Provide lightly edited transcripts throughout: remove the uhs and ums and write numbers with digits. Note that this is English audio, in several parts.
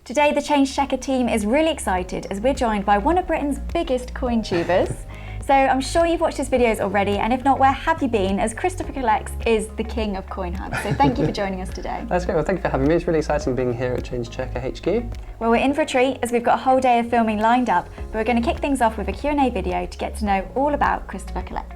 Today, the Change Checker team is really excited as we're joined by one of Britain's biggest CoinTubers. So I'm sure you've watched his videos already, and if not, where have you been, as Christopher Collects is the king of coin hunts. So thank you for joining us today. That's great. Well, thank you for having me. It's really exciting being here at Change Checker HQ. Well, we're in for a treat as we've got a whole day of filming lined up, but we're going to kick things off with a Q&A video to get to know all about Christopher Collects.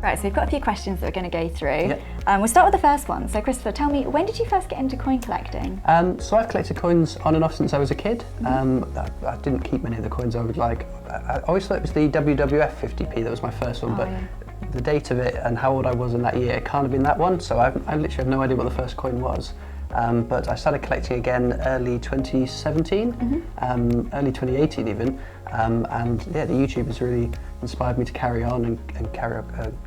Right, so we've got a few questions that we're going to go through. Yep. We'll start with the first one. So Christopher, tell me, when did you first get into coin collecting? So I've collected coins on and off since I was a kid. I didn't keep many of the coins I would like. I always thought it was the WWF 50p that was my first one, but the date of it and how old I was in that year, it can't have been that one, so I literally have no idea what the first coin was. But I started collecting again early 2017, early 2018 even, and yeah, the YouTube has really inspired me to carry on and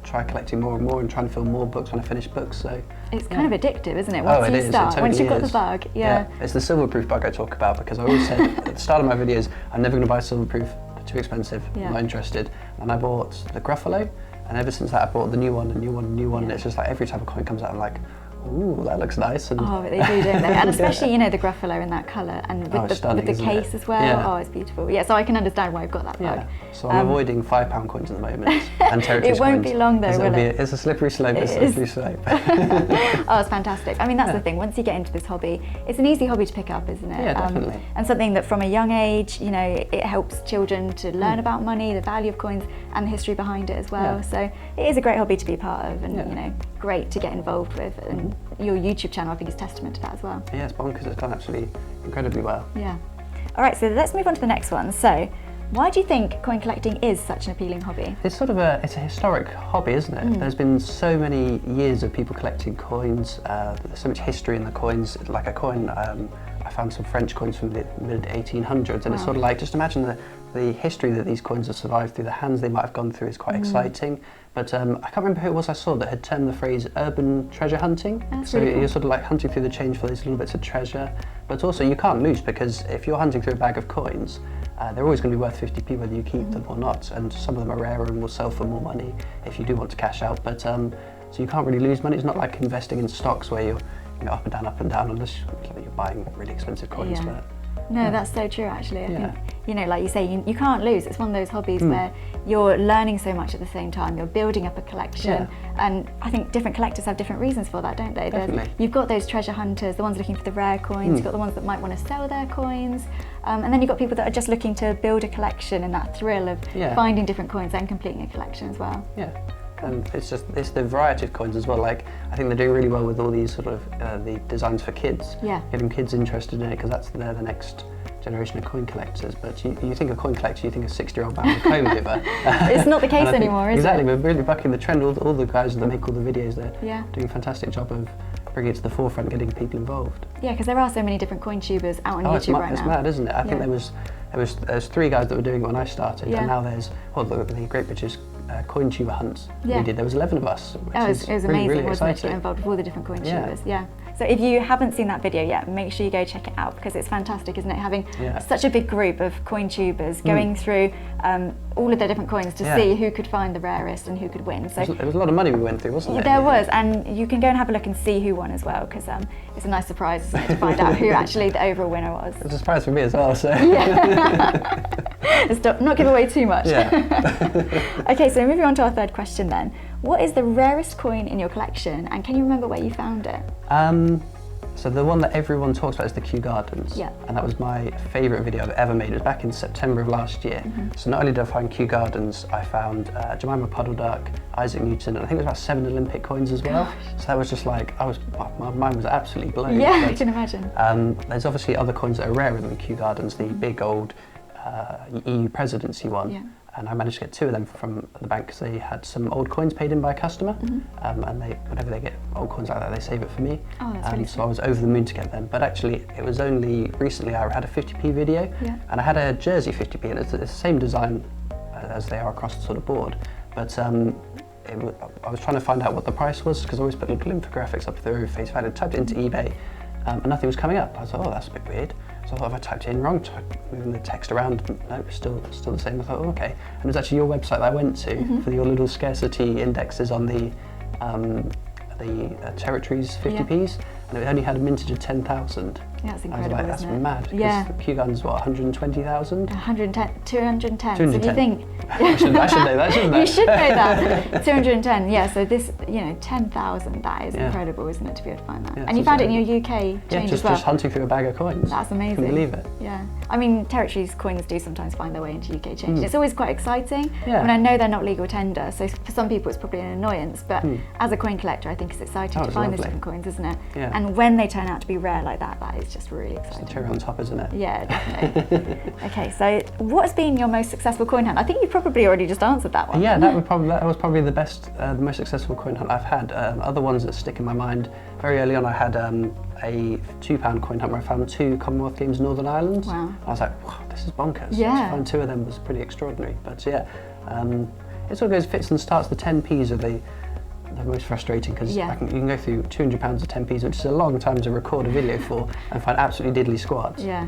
try collecting more and more and trying to fill more books when I finish books. So it's kind of addictive, isn't it? Once you start, totally once you've got the bug, yeah. It's the silverproof bug I talk about, because I always said at the start of my videos, I'm never going to buy silverproof, they're too expensive, I'm not interested. And I bought the Gruffalo, and ever since that I bought the new one, and it's just like every time a coin comes out I'm like, ooh, that looks nice. And oh, they do, don't they? And especially, you know, the Gruffalo in that colour and with the case as well. Yeah. Oh, it's beautiful. Yeah, so I can understand why you've got that bug. So I'm avoiding £5 coins at the moment and territories. It won't be long though, will it? It's a slippery slope. Oh, it's fantastic. I mean, that's the thing. Once you get into this hobby, it's an easy hobby to pick up, isn't it? Yeah, definitely. And something that from a young age, you know, it helps children to learn about money, the value of coins, and the history behind it as well. Yeah. So it is a great hobby to be a part of, and you know, great to get involved with. And your YouTube channel, I think, is testament to that as well. Yeah, it's bonkers. It's done absolutely incredibly well. Yeah. All right, so let's move on to the next one. So, why do you think coin collecting is such an appealing hobby? It's sort of it's a historic hobby, isn't it? There's been so many years of people collecting coins. There's so much history in the coins. Like a coin, I found some French coins from the mid 1800s, and it's sort of like, just imagine the history that these coins have survived through the hands they might have gone through is quite exciting. But I can't remember who it was I saw that had termed the phrase urban treasure hunting. That's so really cool. You're sort of like hunting through the change for those little bits of treasure. But also you can't lose, because if you're hunting through a bag of coins, they're always going to be worth 50p whether you keep them or not. And some of them are rarer and will sell for more money if you do want to cash out. But so you can't really lose money. It's not like investing in stocks where you're up and down, unless you're buying really expensive coins. Yeah. But, no, that's so true actually. I think, you know, like you say, you can't lose. It's one of those hobbies where you're learning so much at the same time, you're building up a collection, and I think different collectors have different reasons for that, don't they? You've got those treasure hunters, the ones looking for the rare coins, you've got the ones that might want to sell their coins, and then you've got people that are just looking to build a collection and that thrill of finding different coins and completing a collection as well. Yeah. And it's the variety of coins as well. Like, I think they're doing really well with all these sort of the designs for kids. Yeah. Getting kids interested in it, because they're the next generation of coin collectors. But you think of coin collector, you think of 60-year-old man with a comb giver. It's not the case anymore, is exactly, it? We're really bucking the trend. All the guys that make all the videos, they're doing a fantastic job of bringing it to the forefront, getting people involved. Yeah, because there are so many different coin tubers out on YouTube right now. It's mad, isn't it? I think there's 3 guys that were doing it when I started, and now there's the Great British CoinTuber hunts we did. There was 11 of us, which it was amazing, really wasn't it, to exciting. get involved with all the different CoinTubers. Yeah. So if you haven't seen that video yet, make sure you go check it out, because it's fantastic, isn't it? Having such a big group of CoinTubers going through all of their different coins to see who could find the rarest and who could win. So there was a lot of money we went through, wasn't there? There was, and you can go and have a look and see who won as well, because it's a nice surprise, isn't it, to find out who actually the overall winner was. It's a surprise for me as well, so. Let's not give away too much. Yeah. Okay, so moving on to our third question then. What is the rarest coin in your collection, and can you remember where you found it? So the one that everyone talks about is the Kew Gardens, and that was my favourite video I've ever made. It was back in September of last year. So not only did I find Kew Gardens, I found Jemima Puddleduck, Isaac Newton, and I think it was about 7 Olympic coins as well. So that was just like, my mind was absolutely blown. Yeah, I can imagine. There's obviously other coins that are rarer than Kew Gardens, the big old EU presidency one. Yeah. And I managed to get 2 of them from the bank, because they had some old coins paid in by a customer, and whenever they get old coins like that, they save it for me. Oh, that's really so I was over the moon to get them. But actually, it was only recently I had a 50p video, and I had a Jersey 50p, and it's the same design as they are across the sort of board. But I was trying to find out what the price was, because I always put little infographics up there face value. I typed it into eBay, and nothing was coming up. I was like, oh, that's a bit weird. So I thought, if I typed it in wrong, moving the text around, no, it was still the same. I thought, oh, okay. And it was actually your website that I went to for your little scarcity indexes on the the Territories 50p's, and it only had a mintage of 10,000. Yeah, that's incredible, I was like, that's mad. Yeah. Q Gun's what, 120,000? 210. So if you 210. think... I should know that, shouldn't I? You should know that. 210, yeah, so this, 10,000, that is incredible, isn't it, to be able to find that? Yeah, and you found it in your UK change as well? Just hunting through a bag of coins. That's amazing. Couldn't believe it. Yeah. I mean, Territories coins do sometimes find their way into UK change. It's always quite exciting. Yeah. I mean, I know they're not legal tender, so for some people it's probably an annoyance, but as a coin collector, I think it's exciting to find those different coins, isn't it? Yeah. And when they turn out to be rare like that, that is just really exciting. Cherry on top, isn't it? Yeah, definitely. Okay, so what's been your most successful coin hunt? I think you probably already just answered that one. Yeah, that was probably the best, the most successful coin hunt I've had. Other ones that stick in my mind. Very early on, I had a £2 coin hunt where I found 2 Commonwealth Games Northern Ireland. Wow. I was like, wow, this is bonkers. Yeah. To find 2 of them was pretty extraordinary. But yeah, it sort of goes fits and starts. The 10p's are the most frustrating because you can go through £200 of 10p's, which is a long time to record a video for, and find absolutely diddly squads. Yeah.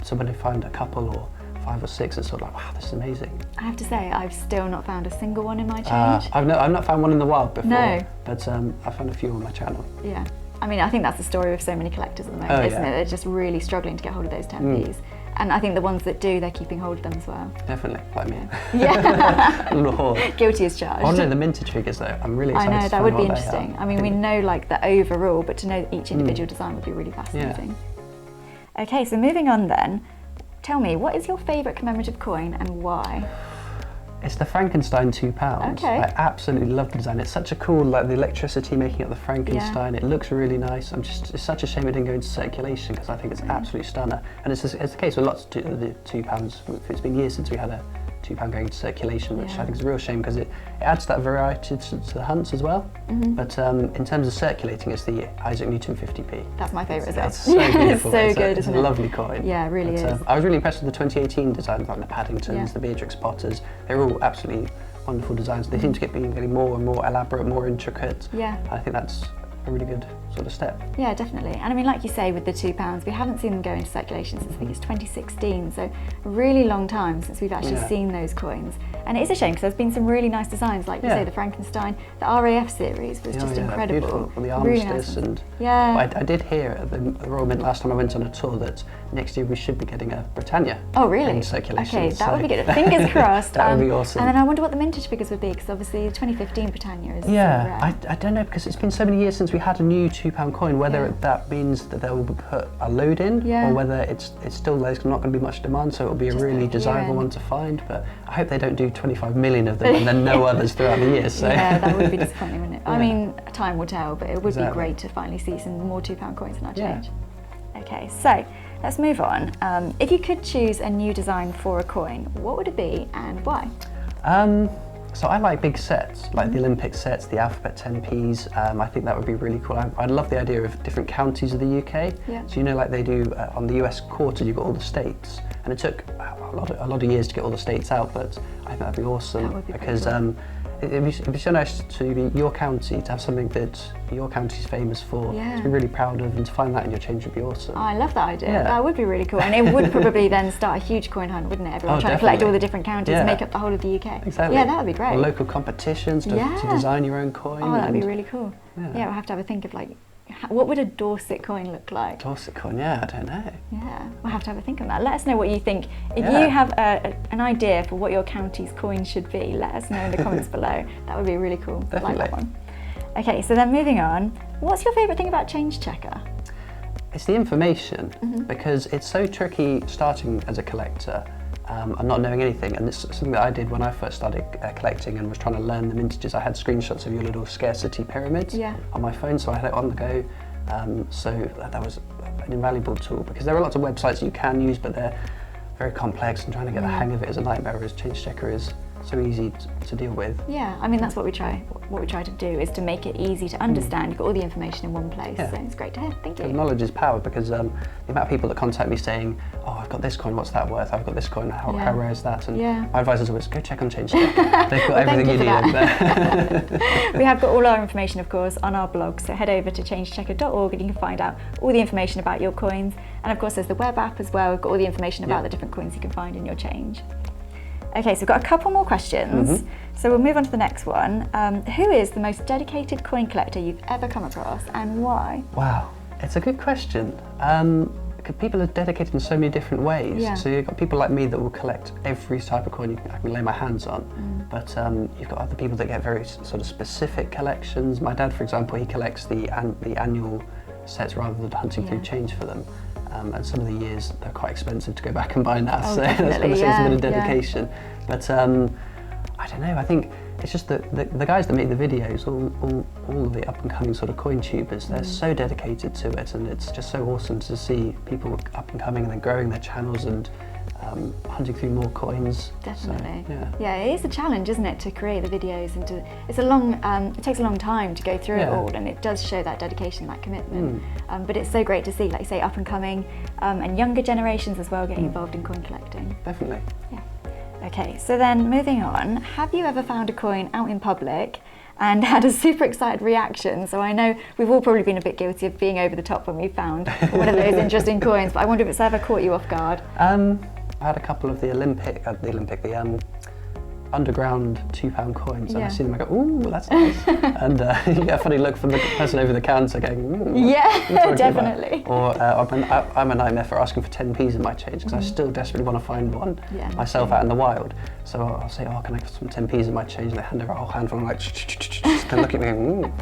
So when I find a couple or 5 or 6, it's sort of like, wow, this is amazing. I have to say, I've still not found a single one in my change. I've not found one in the wild before, no. But I found a few on my channel. Yeah. I mean, I think that's the story of so many collectors at the moment, isn't it? They're just really struggling to get hold of those 10p's. And I think the ones that do, they're keeping hold of them as well. Definitely, like me. Yeah. A little hoard. Guilty as charged. I know the mintage figures though. I'm really excited. I know, to that find would be what interesting. I mean, we know like the overall, but to know each individual design would be really fascinating. Yeah. Okay, so moving on then, tell me, what is your favourite commemorative coin and why? It's the Frankenstein £2. Okay. I absolutely love the design. It's such a cool, like the electricity making up the Frankenstein. Yeah. It looks really nice. It's such a shame it didn't go into circulation because I think it's absolutely stunner. And it's the case with lots of the £2. It's been years since we had a £2 going into circulation, which I think is a real shame because it adds that variety to the hunts as well. But in terms of circulating, it's the Isaac Newton 50p. That's my favourite as well. It's so beautiful. It's so good, it's isn't a it? lovely coin. Yeah, it really is. I was really impressed with the 2018 designs, like the Paddingtons, the Beatrix Potters. They're all absolutely wonderful designs. They seem to be getting more and more elaborate, more intricate. Yeah. I think that's a really good sort of step. Yeah, definitely. And I mean, like you say, with the £2, we haven't seen them go into circulation since I think it's 2016, so a really long time since we've actually seen those coins. And it is a shame because there's been some really nice designs, like you say, the Frankenstein, the RAF series was just incredible. The armistice really nice and I did hear at the Royal Mint last time I went on a tour that next year we should be getting a Britannia. Oh really? In circulation. Okay, that would be good. Fingers crossed. That would be awesome. And then I wonder what the mintage figures would be because obviously the 2015 Britannia is I don't know because it's been so many years since we had a new £2 coin, whether that means that they will put a load in or whether it's still there's not going to be much demand, so it'll be a really desirable one to find. But I hope they don't do 25 million of them and then no others throughout the year. So. Yeah, that would be disappointing, wouldn't it? I mean, time will tell, but it would be great to finally see some more £2 coins in our change. Okay, so let's move on. If you could choose a new design for a coin, what would it be and why? So I like big sets, like the Olympic sets, the alphabet 10p's. I think that would be really cool. I love the idea of different counties of the UK. Yeah. So like they do on the US quarter, you've got all the states, and it took a lot of years to get all the states out. But I think that'd be awesome that would be because it'd be so nice to be your county, to have something that your county's famous for, to be really proud of, and to find that in your change would be awesome. Oh, I love that idea. Yeah. That would be really cool. And it would probably then start a huge coin hunt, wouldn't it? Everyone trying to collect all the different counties and make up the whole of the UK. Exactly. Yeah, that would be great. Or local competitions to design your own coin. Oh, that would be really cool. Yeah, we'll have to have a think of like, what would a Dorset coin look like? Dorset coin, yeah, I don't know. Yeah, we'll have to have a think on that. Let us know what you think. If you have an idea for what your county's coin should be, let us know in the comments below. That would be really cool. Definitely. I like that one. Okay, so then moving on, what's your favourite thing about Change Checker? It's the information, because it's so tricky starting as a collector and not knowing anything. And it's something that I did when I first started collecting and was trying to learn the mintages. I had screenshots of your little scarcity pyramids on my phone, so I had it on the go. So that was an invaluable tool because there are lots of websites you can use, but they're very complex, and trying to get the hang of it is a nightmare, whereas Change Checker is so easy to deal with. Yeah, I mean that's what we try to do, is to make it easy to understand. You've got all the information in one place, so it's great to hear. Thank you. Knowledge is power, because the amount of people that contact me saying, oh, I've got this coin, what's that worth? I've got this coin, how rare is that? And my advice is always, go check on Change Checker. They've got everything you need up there. We have got all our information, of course, on our blog, so head over to changechecker.org and you can find out all the information about your coins. And of course there's the web app as well. We've got all the information about the different coins you can find in your change. Okay, so we've got a couple more questions. So we'll move on to the next one. Who is the most dedicated coin collector you've ever come across, and why? Wow, it's a good question. People are dedicated in so many different ways. Yeah. So you've got people like me that will collect every type of coin I can lay my hands on. But you've got other people that get very sort of specific collections. My dad, for example, he collects the annual sets rather than hunting through change for them. And some of the years they're quite expensive to go back and buy now, so that's going to say it's a bit of dedication. But I don't know, I think it's just the guys that make the videos, all of the up and coming sort of CoinTubers, they're so dedicated to it, and it's just so awesome to see people up and coming and then growing their channels and hunting through more coins. Definitely. So, yeah, it is a challenge, isn't it, to create the videos, and it takes a long time to go through it all, and it does show that dedication, that commitment. But it's so great to see, like you say, up and coming and younger generations as well getting involved in coin collecting. Definitely. Yeah. Okay, so then moving on, have you ever found a coin out in public and had a super excited reaction? So I know we've all probably been a bit guilty of being over the top when we found one of those interesting coins, but I wonder if it's ever caught you off guard. I had a couple of the underground £2 coins, and I see them, I go, ooh, that's nice. And you get a funny look from the person over the counter going, ooh. Yeah, definitely. Or I'm a nightmare for asking for 10p's in my change, because I still desperately want to find one myself out in the wild. So I'll say, oh, can I get some 10p's in my change? And they hand over a whole handful, and I'm like, and look at me going, ooh.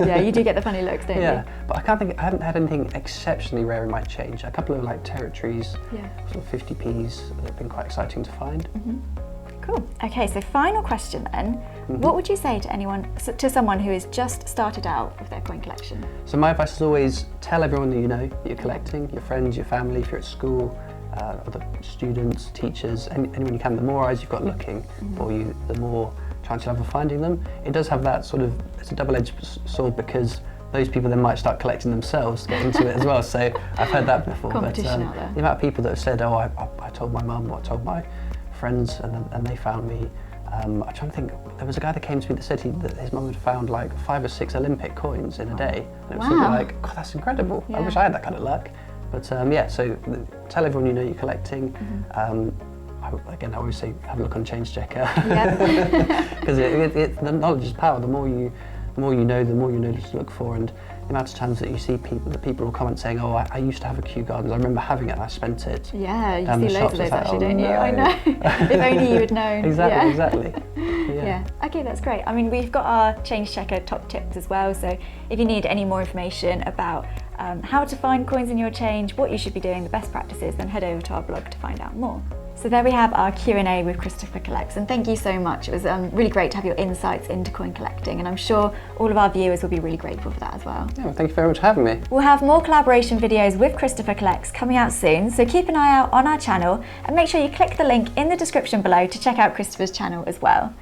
Yeah, you do get the funny looks, don't you? Yeah, but I haven't had anything exceptionally rare in my change. A couple of like territories, sort of 50p's that have been quite exciting to find. Cool. Okay, so final question then. What would you say to someone who has just started out with their coin collection? So my advice is always tell everyone that you know that you're collecting, your friends, your family, if you're at school, other students, teachers, anyone you can. The more eyes you've got looking for you, the more chance you'll have of finding them. It does have that sort of, it's a double-edged sword, because those people then might start collecting themselves, get into it as well. So I've heard that before. Competition out there. The amount of people that have said, oh, I told my mum, or I told my friends, and they found me. I'm trying to think, there was a guy that came to me that said that his mum had found like 5 or 6 Olympic coins in a day. And it was sort of like, God, that's incredible. I wish I had that kind of luck. But yeah, so tell everyone you know you're collecting. Again, I always say, have a look on Change Checker. Because the knowledge is power. The more you know, the more you know to look for. And the amount of times that you see people will comment saying, oh, I used to have a Kew Gardens, I remember having it and I spent it. Yeah, you down see the loads of shops. those actually, don't you? No. I know. If only you had known. Exactly. Yeah. Okay, that's great. I mean, we've got our Change Checker top tips as well, so if you need any more information about how to find coins in your change, what you should be doing, the best practices, then head over to our blog to find out more. So there we have our Q&A with Christopher Collects, and thank you so much. It was really great to have your insights into coin collecting, and I'm sure all of our viewers will be really grateful for that as well. Yeah, well, thank you very much for having me. We'll have more collaboration videos with Christopher Collects coming out soon, so keep an eye out on our channel and make sure you click the link in the description below to check out Christopher's channel as well.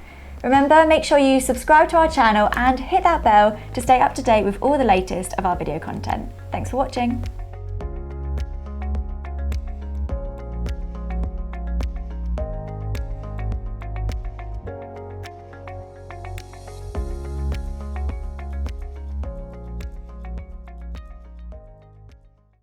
Remember, make sure you subscribe to our channel and hit that bell to stay up to date with all the latest of our video content. Thanks for watching.